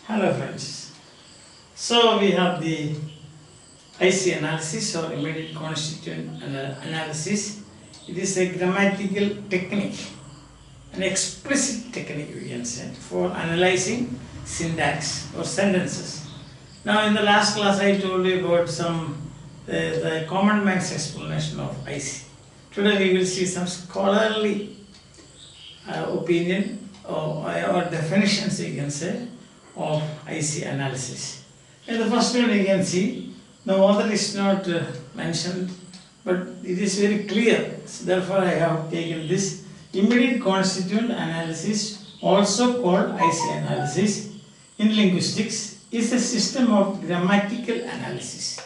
Hello friends. So we have the IC analysis or immediate constituent analysis. It is a grammatical technique, an explicit technique we can say, for analyzing syntax or sentences. Now in the last class I told you about the common man's explanation of IC. Today we will see some scholarly opinion or definitions you can say of IC analysis. In the first one you can see the author is not mentioned, but it is very clear. So therefore I have taken this immediate constituent analysis, also called IC analysis in linguistics, is a system of grammatical analysis.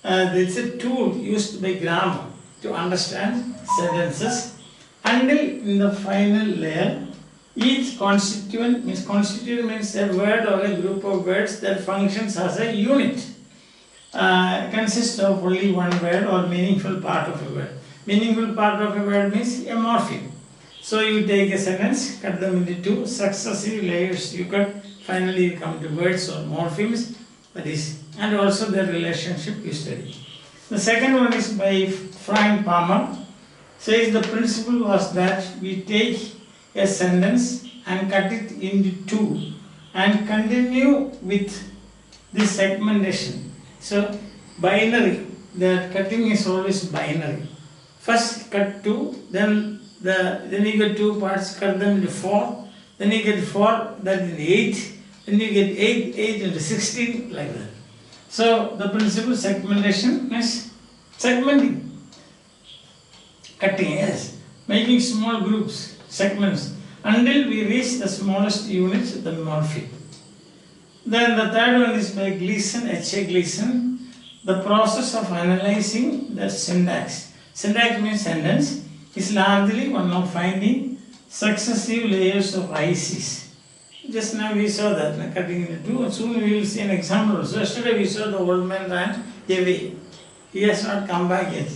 It's a tool used by grammar to understand sentences until in the final layer each constituent means a word or a group of words that functions as a unit. Consists of only one word or meaningful part of a word. Meaningful part of a word means a morpheme. So you take a sentence, cut them into two successive layers. You cut, finally you come to words or morphemes, that is, and also their relationship you study. The second one is by Frank Palmer. Says the principle was that we take a sentence and cut it into two and continue with this segmentation. So binary, the cutting is always binary. First cut two, then you get two parts, cut them into four, then you get four, that is 8, then you get 8 into 16, like that. So the principle segmentation is segmenting. Cutting, yes, making small groups, segments, until we reach the smallest units, the morpheme. Then the third one is by Gleason, H.A. Gleason, the process of analyzing the syntax. Syntax means sentence, is largely one of finding successive layers of ICs. Just now we saw that, cutting into two, and soon we will see an example. So yesterday we saw the old man ran away. He has not come back yet.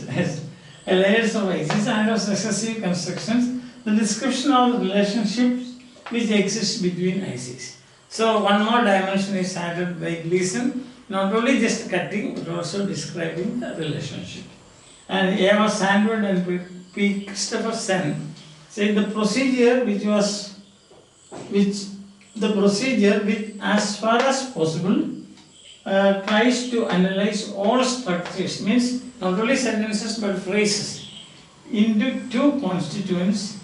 Layers of ICs and of successive constructions, the description of the relationships which exist between ICs. So one more dimension is added by Gleason, not only just cutting but also describing the relationship. And Eva Sandwood and P. Christopher Sen said the procedure which as far as possible tries to analyze all structures, means not only sentences but phrases, into two constituents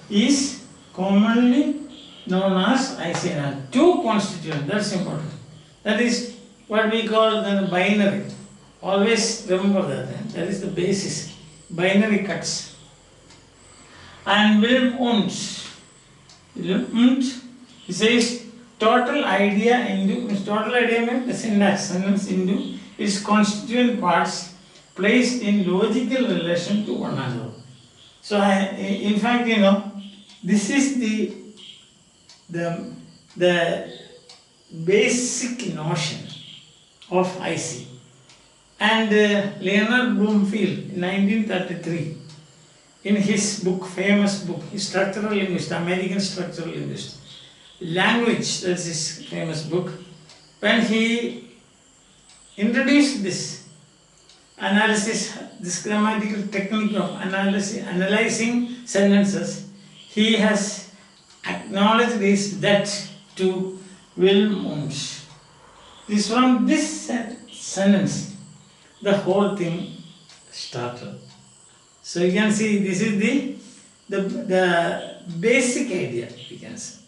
is commonly known as IC analysis. Two constituents, that's important. That is what we call the binary. Always remember that. That is the basis. Binary cuts. And Wilhelm Wundt, he says total idea means the syntax sentence into its constituent parts placed in logical relation to one another. So in fact, this is the basic notion of IC. And Leonard Bloomfield in 1933, in his book, famous book, Structural Linguist, American Structural Linguist, Language, that's his famous book, when he introduced this analysis, this grammatical technique of analyzing sentences, he has acknowledged this debt to Wilhelm Wundt. This from this sentence, the whole thing started. So you can see this is the basic idea, you can say.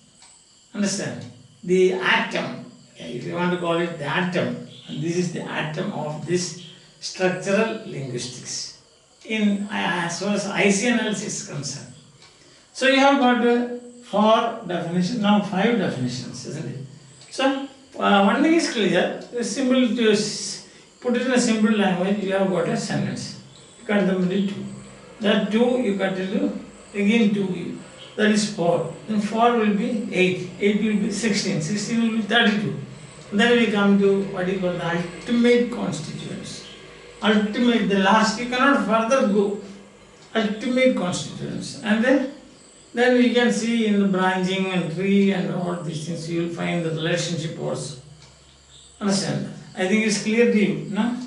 Understand? The atom, if you want to call it the atom, and this is the atom of this structural linguistics in as far as IC analysis is concerned. So you have got 4 definitions, now 5 definitions, isn't it? So one thing is clear, it's simple to put it in a simple language. You have got a sentence, you cut them into 2. That 2 you cut into again 2, that is 4. Then 4 will be 8, 8 will be 16, 16 will be 32. Then we come to what you call the ultimate constituents. Ultimate, the last, you cannot further go. Ultimate constituents. And then Then we can see in the branching and tree and all these things, you will find the relationship also. Understand? I think it's clear to you, no?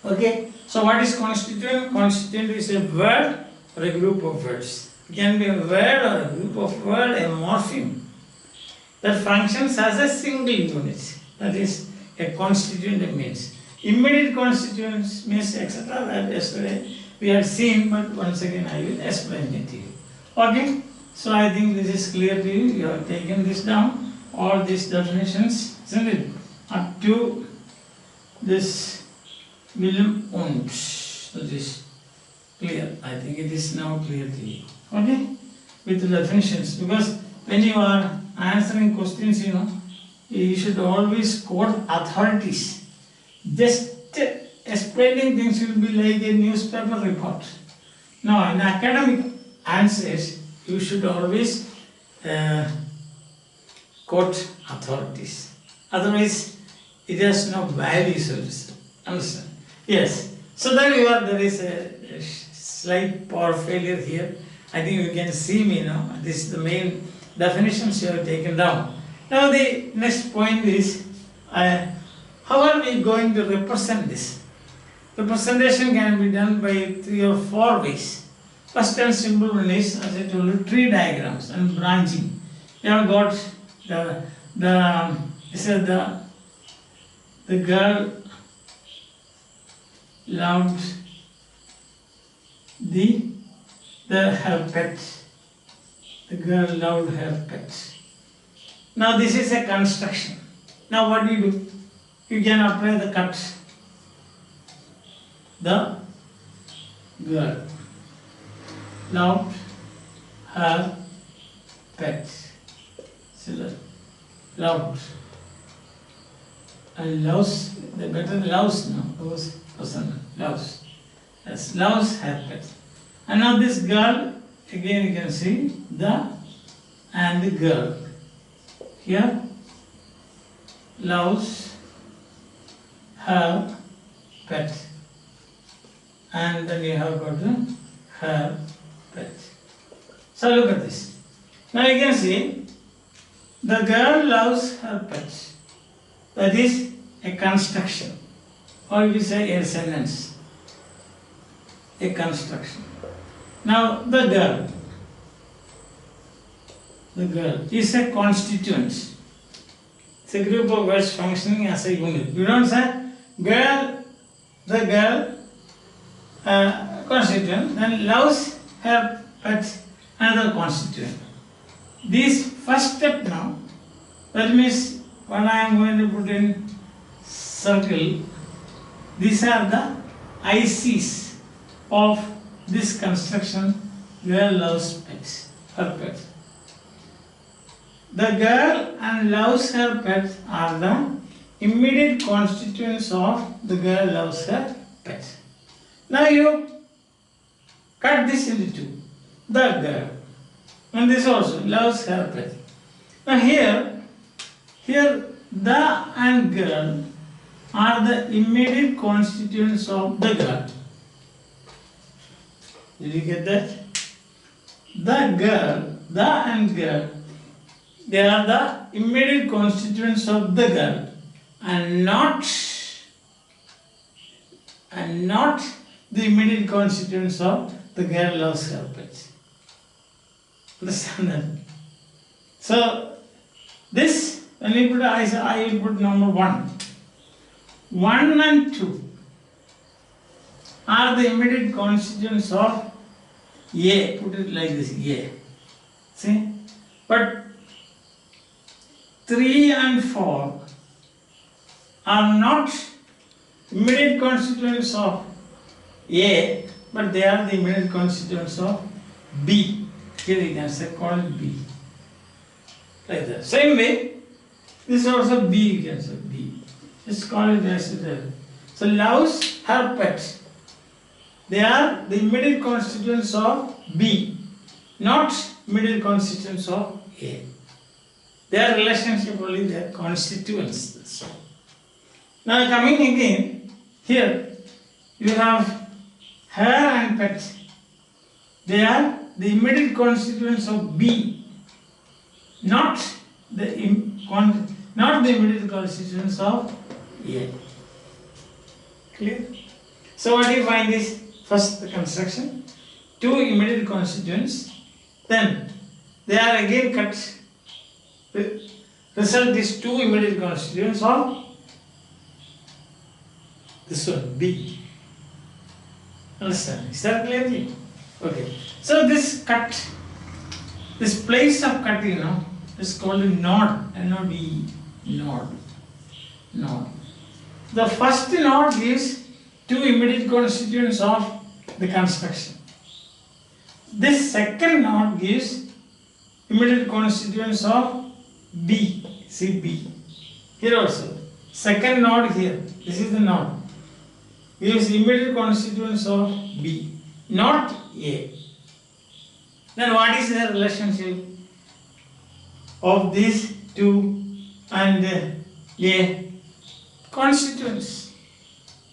Okay. So what is constituent? Constituent is a word or a group of words. It can be a word or a group of words, a morpheme that functions as a single unit. That is a constituent means. Immediate constituents means etc. That yesterday we had seen, but once again I will explain it to you. Okay. So I think this is clear to you. You have taken this down, all these definitions, isn't it? Up to this Willem und. That is clear. I think it is now clear to you. Okay? With the definitions. Because when you are answering questions, you should always quote authorities. Just explaining things will be like a newspaper report. Now, in academic answers, you should always quote authorities. Otherwise, it has no value, so to say. Understand? Yes. So then there is a slight power failure here. I think you can see me now. This is the main definitions you have taken down. Now the next point is, how are we going to represent this? Representation can be done by 3 or 4 ways. First and simple one is, as I told you, tree diagrams and branching. You have got the girl loved her pet. The girl loved her pet. Now this is a construction. Now what do? You can apply the cut. The girl loved her pet. Loved. And loves, the better loves now. Those person loves. Yes, loves her pet. And now this girl, again you can see the and the girl. Here, loves her pet. And then you have got the her pet. So look at this. Now you can see the girl loves her pet. That is a construction, or you say a sentence, a construction. Now the girl is a constituent. It's a group of words functioning as a unit. You don't say girl, the girl, constituent, then loves her pet, another constituent. This first step now, that means what I am going to put in circle, these are the ICs of this construction. Girl loves pets, her pet. The girl and loves her pet are the immediate constituents of the girl loves her pet. Now you cut this into two. The girl and this also loves her pet. Now here the and girl are the immediate constituents of the girl. Did you get that? The and girl, they are the immediate constituents of the girl and not the immediate constituents of the girl loves her pet. Understand that? So this, when you put I will put number 1. 1 and 2 are the immediate constituents of A. Put it like this, A. See? But 3 and 4 are not immediate constituents of A, but they are the immediate constituents of B. Here you can say, call it B. Like that. Same way, this is also B, you can say B. Just call it as it is. So loves her pet. They are the immediate constituents of B, not immediate constituents of A. Their relationship only their constituents. That's all. Now coming again, here you have her and pet. They are the immediate constituents of B, not the immediate constituents of A. Clear? So what do you find is, first the construction, two immediate constituents, then they are again cut. The result is two immediate constituents of this one, B. Understand? Is that clearly? Okay. So this cut, this place of cutting, is called a node. N-O-D-E. Node. Node. The first node gives two immediate constituents of the construction. This second node gives immediate constituents of B. See B. Here also. Second node here. This is the node. Gives immediate constituents of B, not A. Then what is the relationship of these two and A? Constituents.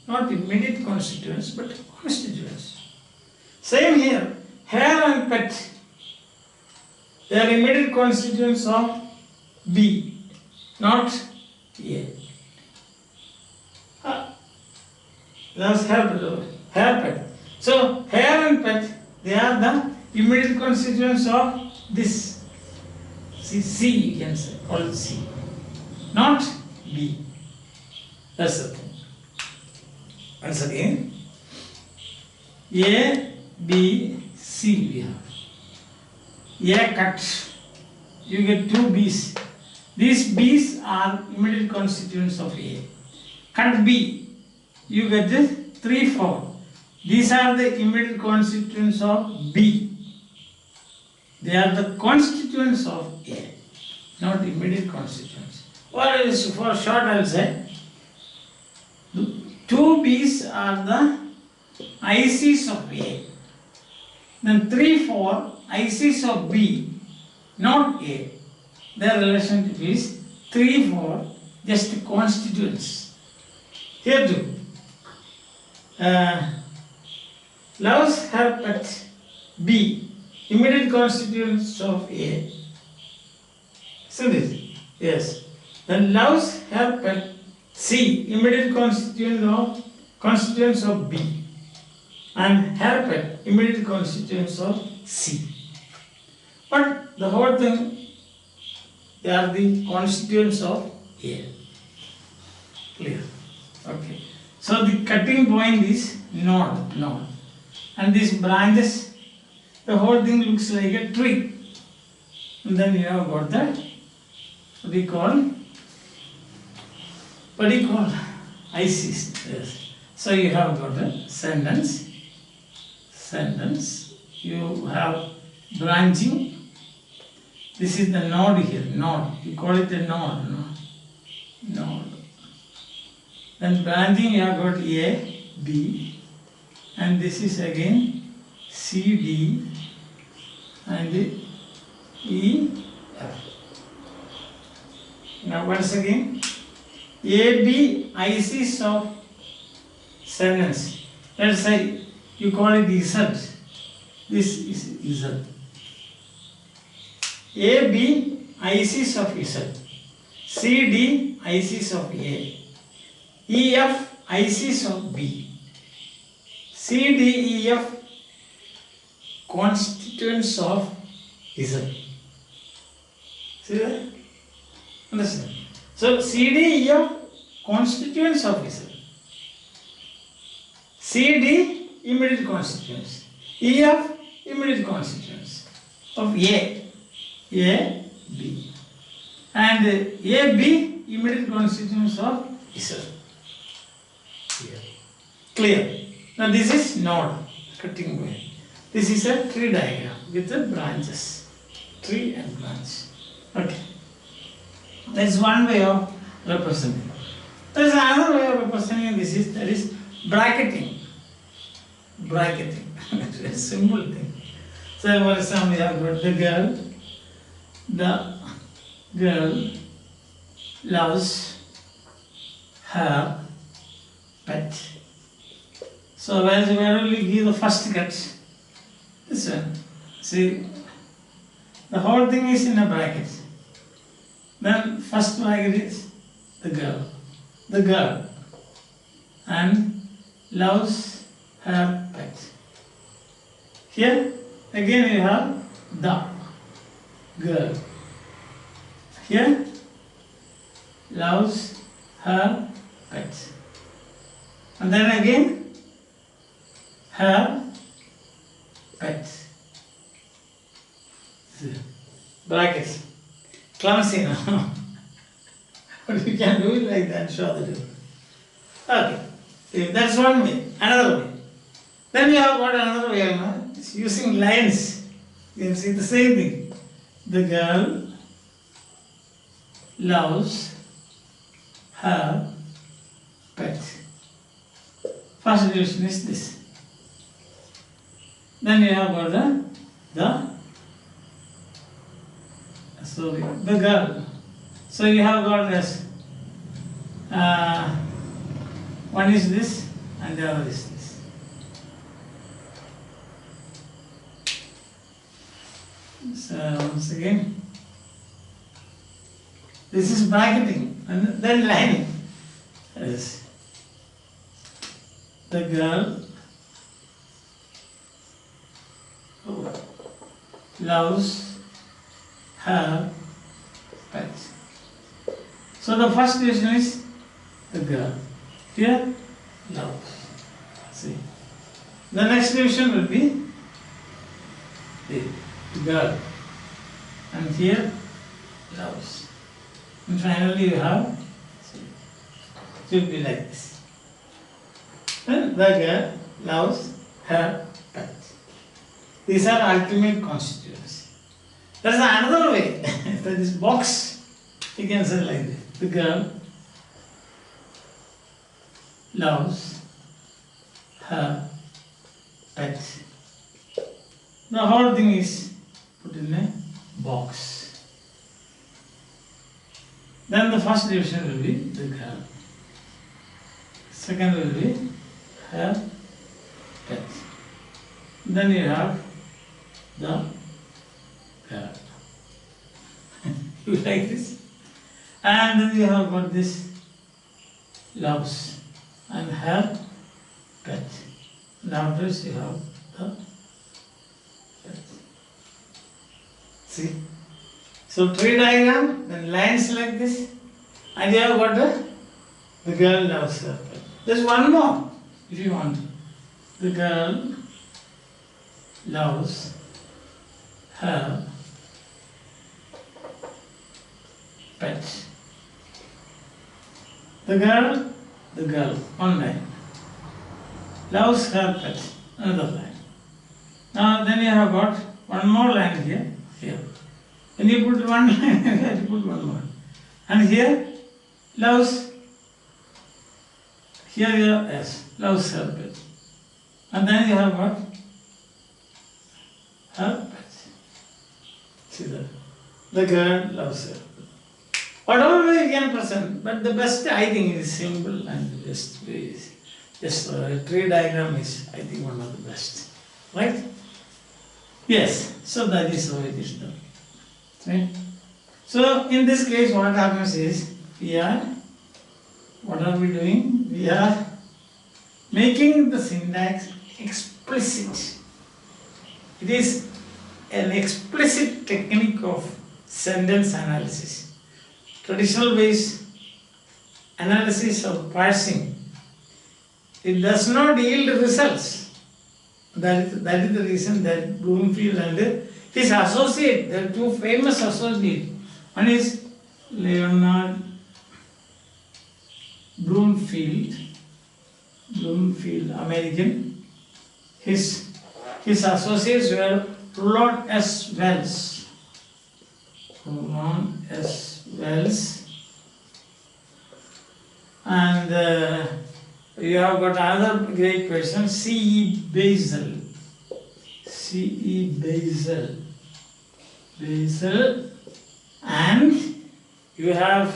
Not immediate constituents, but constituents. Same here. Hair and pet. They are immediate constituents of B, not A. That's hair pet. So hair and pet, they are the immediate constituents of this. See, C you can say, call it C, not B. That's the thing. Once again, A, B, C we have. A cut, you get two B's. These B's are immediate constituents of A. Cut B, you get this 3, 4. These are the immediate constituents of B. They are the constituents of A, not immediate constituents. Or else, for short I will say, two B's are the ICs of A. Then 3, 4 ICs of B, not A. Their relationship is 3, 4, just constituents. Here too. Loves her pet B, immediate constituents of A. So this, yes. Then loves her pet C, immediate constituents of B, and her pet, immediate constituents of C. But the whole thing, they are the constituents of A. Clear? Okay. So the cutting point is node. And these branches, the whole thing looks like a tree. And then you have got that, what do you call ICs. Yes. So you have got a sentence. You have branching. This is the node here, node. You call it a node, node. Then branching you have got A, B, and this is again C, D, and E, F. Now once again, A, B, ICs of sentence. Let's say you call it Z. This is Z. A, B, ICs of Z. C, D, ICs of A. E, F, ICs of B. C, D, E, F, constituents of Z. See that? Understand? So, C, D, E, F, constituents of Z. C, D, immediate constituents. E, F, immediate constituents of A, B. And A, B, immediate constituents of Z. Clear? Now this is node, cutting way. This is a tree diagram with the branches. Tree and branch. Okay. That is one way of representing. There is another way of representing this is, that is bracketing. Bracketing. It's a simple thing. So for example, we have got the girl loves her pet. So where will we give the first cut? This one. See, the whole thing is in a bracket. Then first bracket is the girl. The girl. And loves her pet. Here again you have the girl. Here loves her pet. And then again her pet. Brackets. Clumsy now. But we can do it like that, show the difference. Okay. That's one way. Another way. Then you have got another way, it's using lines. You can see the same thing. The girl loves her pet. First division is this. Then you have got the girl. So you have got this. One is this and the other is this. So once again, this is bracketing and then lining. Yes. The girl loves her pet. So the first division is the girl. Here, love. See. The next division will be the girl. And here, loves. And finally you have, see, it will be like this. Then the girl loves her pet. These are ultimate constituents. There is another way. This box, you can say like this. The girl loves her pet. The whole thing is put in a box. Then the first division will be the girl. Second will be her pet. Then you have the girl. You like this? And then you have got this loves and her pet. And afterwards you have the pet. See? So tree diagram, then lines like this, and you have got the girl loves her pet. There's one more if you want. The girl loves her pet. The girl, one line. Loves her pet, another line. Now then you have got one more line here. When you put one line, you have to put one more. And here, loves, here you have S, loves her pet. And then you have got her pet. See that? The girl loves her pet. Whatever way you can present, but the best I think is simple and the best way is just a tree diagram is I think one of the best. Right? Yes, so that is how it is done. Right? So in this case what happens is what are we doing? We are making the syntax explicit. It is an explicit technique of sentence analysis. Traditional based analysis of parsing, it does not yield results. That is the reason that Bloomfield and his associate, there are two famous associates. One is Leonard Bloomfield, American. His associates were Rowland S. Wells, and you have got another great person, C.E. Basil, and you have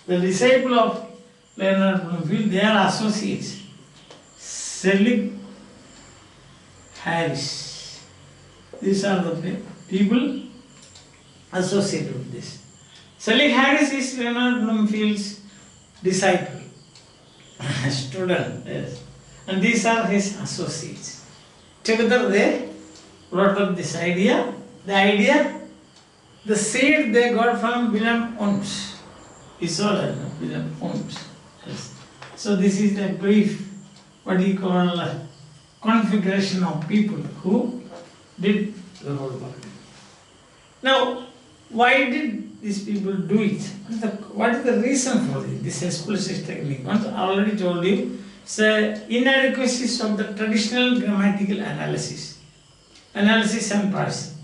the disciple of Leonard Bloomfield, they are associates, Selig Harris. These are the people associated with this. Sally Harris is Leonard Bloomfield's disciple, student, yes. And these are his associates. Together they brought up this idea. The seed they got from William Wundt. Is all William Wundt. Yes. So this is a brief, what you call, configuration of people who did the whole work. Now, why did these people do it? What is the reason for it? This explicit technique. Once I already told you, it's inadequacies of the traditional grammatical analysis and parsing.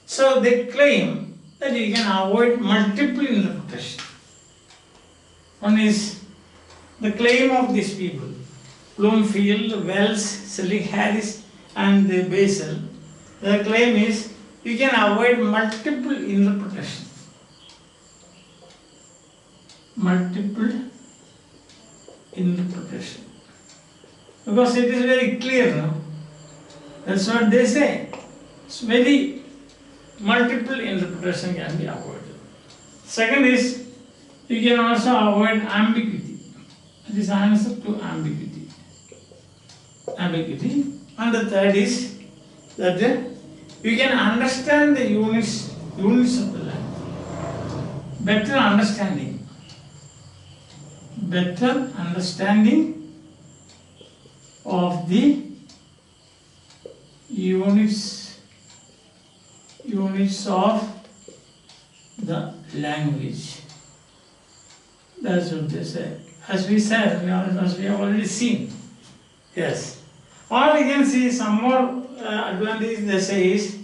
So they claim that you can avoid multiple interpretation. One is the claim of these people, Bloomfield, Wells, Sally Harris, and Basel. Their claim is you can avoid multiple interpretation. Multiple interpretation. Because it is very clear, no? That's what they say. It's very multiple interpretation can be avoided. Second is you can also avoid ambiguity. It is answer to ambiguity. And the third is that you can understand the units of the language. Better understanding of the units of the language. That's what they say. As we said, as we have already seen. Yes. All you can see, some more advantage they say is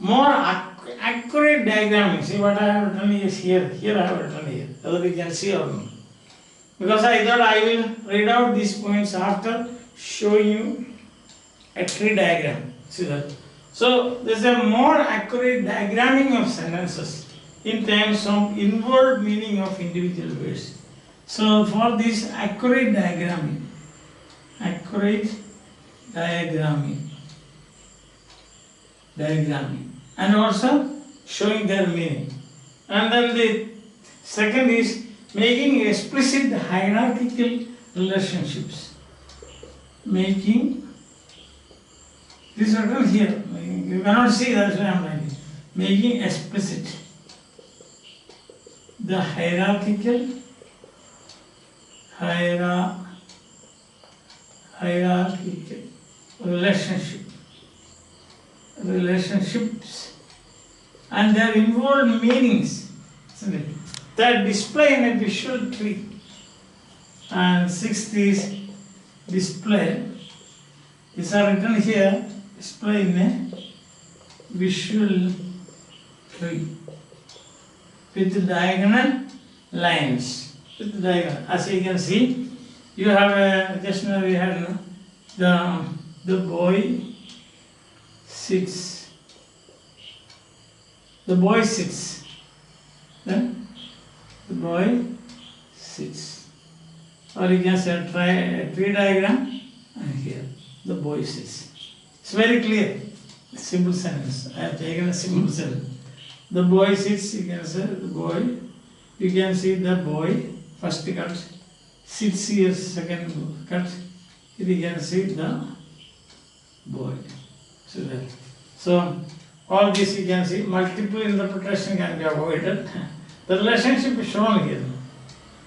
more accurate diagramming. See what I have written is here. Here I have written here. Whether you can see or not. Because I thought I will read out these points after showing you a tree diagram. See that? So there is a more accurate diagramming of sentences in terms of involved meaning of individual words. So for this accurate diagramming, and also showing their meaning. And then the second is making explicit the hierarchical relationships. Making, this is written here, you cannot see, that's why I am writing. Making explicit the hierarchical relationships and their involved meanings, isn't it? That display in a visual tree. And sixth is display. These are written here, display in a visual tree with diagonal lines. As you can see, you have a, just now we had the boy sits. The boy sits. Then the boy sits. Or you can say try a tree diagram, and here the boy sits. It's very clear. Simple sentence. I have taken a simple sentence. The boy sits, you can say the boy. You can see the boy, first cut, sits here, second cut. Here you can see the boy. So all this you can see, multiple interpretation can be avoided. The relationship is shown here.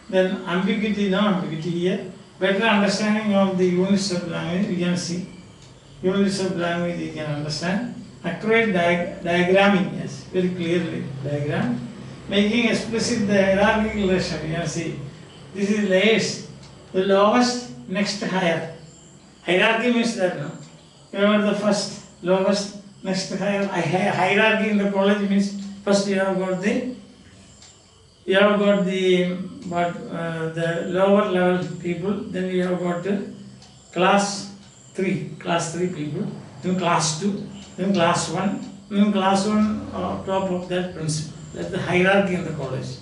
Then ambiguity, no ambiguity here. Better understanding of the units of language, you can see. Units of language you can understand. Accurate diagramming, yes, very clearly diagram. Making explicit the hierarchical relation, you can see. This is layers. The lowest, next higher. Hierarchy means that, no? Remember the first, lowest, next higher. Hierarchy in the college means first you have got the lower level people, then you have got class 3 people, then class 2, then class 1, then class 1 on top of that principal. That's the hierarchy in the college.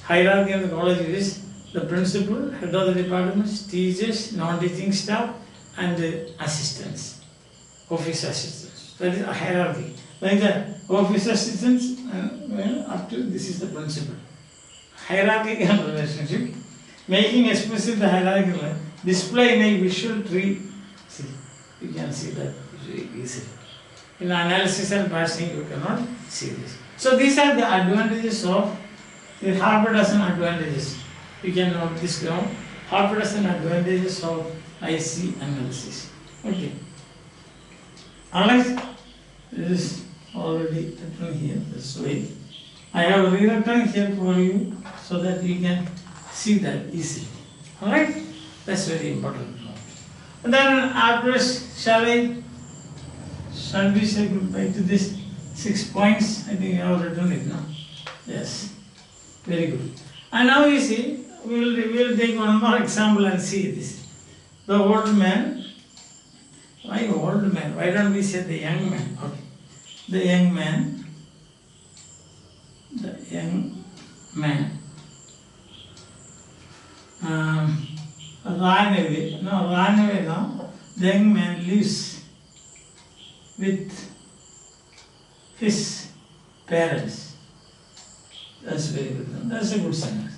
Hierarchy in the college is the principal, head of the departments, teachers, non-teaching staff, and assistants, office assistants. That is a hierarchy. Like the office assistants, up to this is the principal. Hierarchical relationship, making especially the hierarchical, display in a visual tree. See, you can see that easily. In analysis and parsing, you cannot see this. So these are the advantages of the half a dozen advantages. You can note this down. Half a dozen advantages of IC analysis. Okay. Alright. This is already written here. This way. I have rewritten here for you so that you can see that easily. Alright? That's very important. And then after, shall we say goodbye to this 6 points? I think I have written it now. Yes. Very good. And now you see, we will take one more example and see this. The old man. Why old man? Why don't we say the young man? Okay. The young man. The young man. Ran away. No, ran away now. The young man lives with his parents. That's very good. That's a good sentence.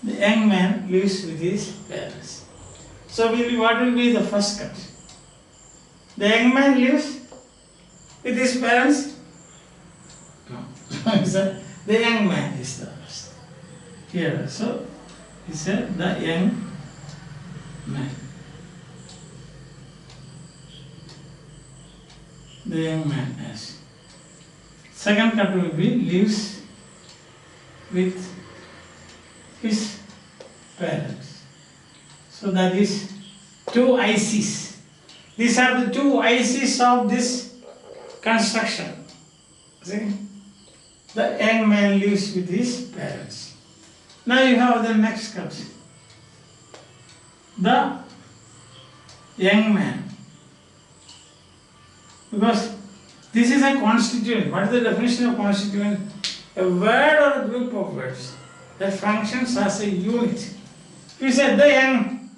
The young man lives with his parents. So what will be the first cut? The young man lives with his parents? No. So the young man is the first. Here, so he said the young man. The young man, yes. Second cut will be lives with his parents. So that is two ICs. These are the two ICs of this construction. See? The young man lives with his parents. Now you have the next cut. The young man. Because this is a constituent. What is the definition of constituent? A word or a group of words that functions as a unit. If you say the young,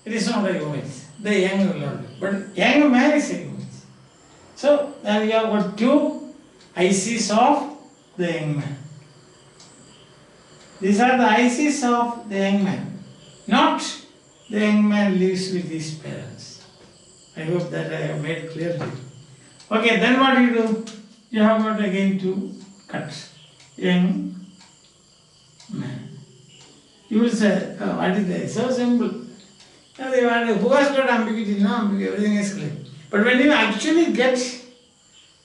it is not a unit. The young will not be. But young man is a unit. So now we have got two ICs of the young man. These are the ICs of the young man. Not the young man lives with his parents. I hope that I have made clear to you. Okay, then what do you do? You have got again to cut. Young man. You will say, oh, what is that? So simple. Now they want, who has got ambiguity? No ambiguity, everything is clear. But when you actually get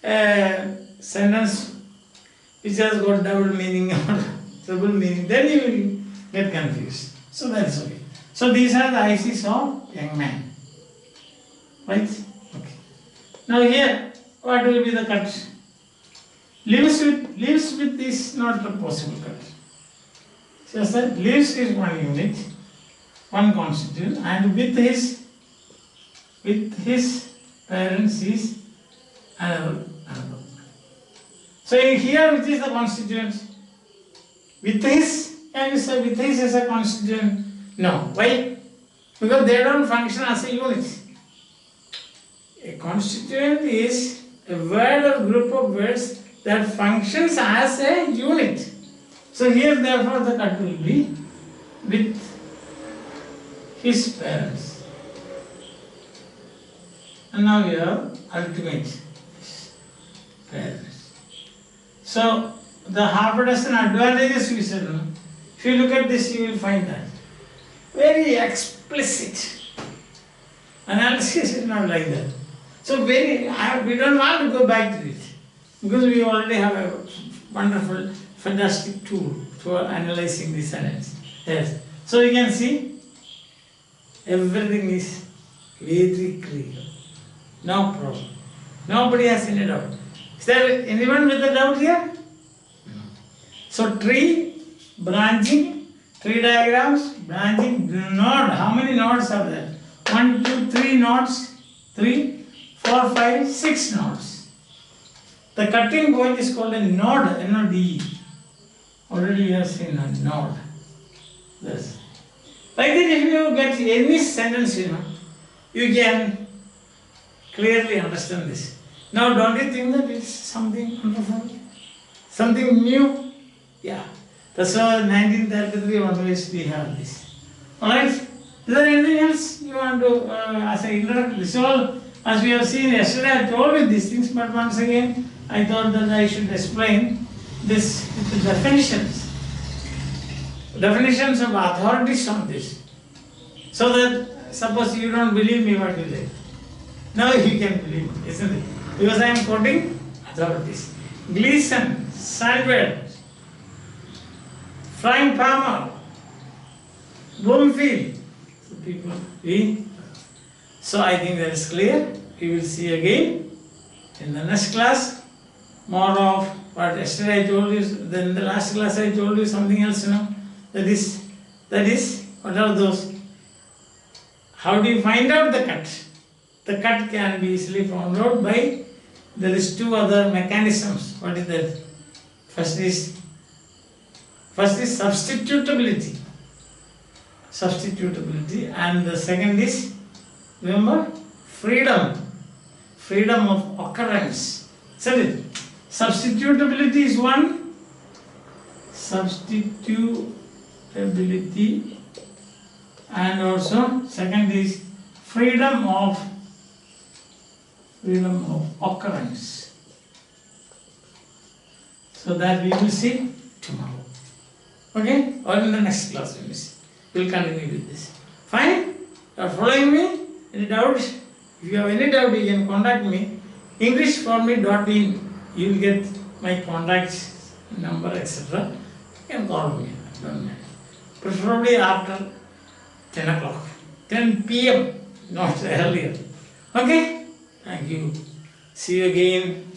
a sentence which has got double meaning or triple meaning, then you will get confused. So that is okay. So these are the ICs of young man. Right? Okay. Now here, what will be the cut? Lives with is not a possible cut. Just that lives is one unit, one constituent, and with his parents is another. So here, which is the constituent? With his, can you say with his is a constituent? No. Why? Because they don't function as a unit. A constituent is a word or group of words that functions as a unit. So here therefore the cut will be with his parents. And now we have ultimate parents. So the half a dozen advantages we said, no? If you look at this you will find that very explicit. Analysis is not like that. So we don't want to go back to it because we already have a wonderful, fantastic tool for analyzing this sentence. Yes. So you can see everything is very clear. No problem. Nobody has any doubt. Is there anyone with a doubt here? No. So tree, branching, tree diagrams, branching, node. How many nodes are there? 1, 2, 3 nodes. 3, 4, 5, 6 nodes. The cutting point is called a node, N-O-D-E. Already you have seen a node. This. Like that, if you get any sentence, you can clearly understand this. Now, don't you think that it's something wonderful? Something new? Yeah. That's why 1933 onwards we have this. Alright? Is there anything else you want to, as an introduction? This is all, as we have seen yesterday, I told you these things, but once again, I thought that I should explain this with the definitions. Definitions of authorities on this. So that, suppose you don't believe me, what will I? Now you can believe me, isn't it? Because I am quoting authorities. Gleason, Sandwell, Frank Palmer, Bloomfield. So people, so I think that is clear. We will see again in the next class more of what yesterday I told you. Then in the last class I told you something else. That is what are those? How do you find out the cut? The cut can be easily found out by, there is two other mechanisms. What is that? First is substitutability. Substitutability, and the second is, remember, freedom of occurrence. Isn't it? Substitutability is one. Substitutability, and also second is freedom of occurrence. So that we will see tomorrow. Okay? Or in the next class we will see. We will continue with this. Fine? You are following me? Any doubts? If you have any doubt, you can contact me. englishforme.in. You will get my contact number, etc. You can call me. Don't mind. Preferably after 10 o'clock. 10 p.m. Not earlier. Okay? Thank you. See you again.